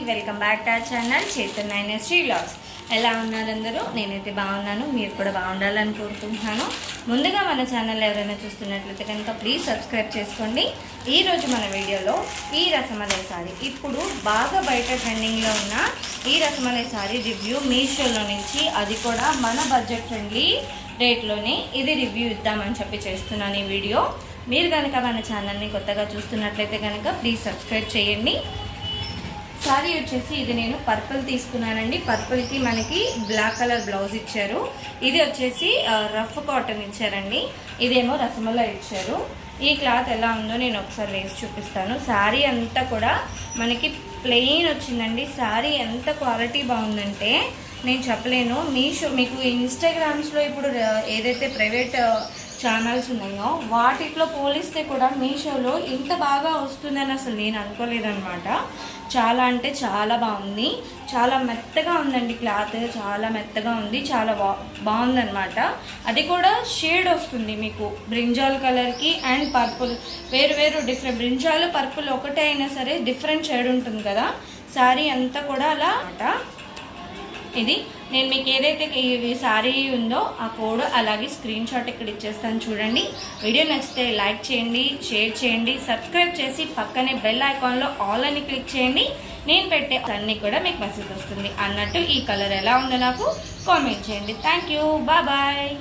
Welcome back to our channel Chaitanya Sri vlogs. ఎలా ఉన్నారు అందరూ? నేనైతే బాగున్నాను, మీరు కూడా బాగుండాలని కోరుకుంటున్నాను. ముందుగా మన ఛానల్ ఎవరైనా చూస్తున్నట్లయితే కనుక ప్లీజ్ సబ్స్క్రైబ్ చేసుకోండి. ఈరోజు మన వీడియోలో ఈ రసమలై సారీ, ఇప్పుడు బాగా బయట ట్రెండింగ్లో ఉన్న ఈ రసమలై సారీ రివ్యూ మీషోలో నుంచి, అది కూడా మన బడ్జెట్ ఫ్రెండ్లీ రేట్లోనే ఇది రివ్యూ ఇద్దామని చెప్పి చేస్తున్నాను ఈ వీడియో. మీరు కనుక మన ఛానల్ని కొత్తగా చూస్తున్నట్లయితే కనుక ప్లీజ్ సబ్స్క్రైబ్ చేయండి. సారీ వచ్చేసి ఇది నేను పర్పుల్ తీసుకున్నానండి. పర్పుల్కి మనకి బ్లాక్ కలర్ బ్లౌజ్ ఇచ్చారు. ఇది వచ్చేసి రఫ్ కాటన్ ఇచ్చారండి, ఇదేమో రసమలై ఇచ్చారు. ఈ క్లాత్ ఎలా ఉందో నేను ఒకసారి వేసి చూపిస్తాను. శారీ అంతా కూడా మనకి ప్లెయిన్ వచ్చిందండి. శారీ ఎంత క్వాలిటీ బాగుందంటే నేను చెప్పలేను. మీకు ఇన్స్టాగ్రామ్స్లో ఇప్పుడు ఏదైతే ప్రైవేట్ ఛానల్స్ ఉన్నాయో వాటిలో పోలిస్తే కూడా మీషోలో ఇంత బాగా వస్తుందని అసలు నేను అనుకోలేదన్నమాట. చాలా అంటే చాలా బాగుంది, చాలా మెత్తగా ఉందండి. క్లాత్ చాలా మెత్తగా ఉంది, చాలా బాగుందన్నమాట. అది కూడా షేడ్ వస్తుంది మీకు బ్రింజాల్ కలర్కి అండ్ పర్పుల్, వేరు డిఫరెంట్. బ్రింజాల్ పర్పుల్ ఒకటే అయినా సరే డిఫరెంట్ షేడ్ ఉంటుంది కదా. శారీ అంతా కూడా అలా అన్నమాట. ఇది నేను మీకు ఏదైతే ఈ శారీ ఉందో ఆ కోడ్ అలాగే స్క్రీన్ షాట్ ఇక్కడ ఇచ్చేస్తాను చూడండి. వీడియో నచ్చితే లైక్ చేయండి, షేర్ చేయండి, సబ్స్క్రైబ్ చేసి పక్కనే బెల్ ఐకాన్లో ఆల్ అని క్లిక్ చేయండి. నేను పెట్టే అన్నీ కూడా మీకు మెసేజ్ వస్తుంది అన్నట్టు. ఈ కలర్ ఎలా ఉందో నాకు కామెంట్ చేయండి. Thank you, bye.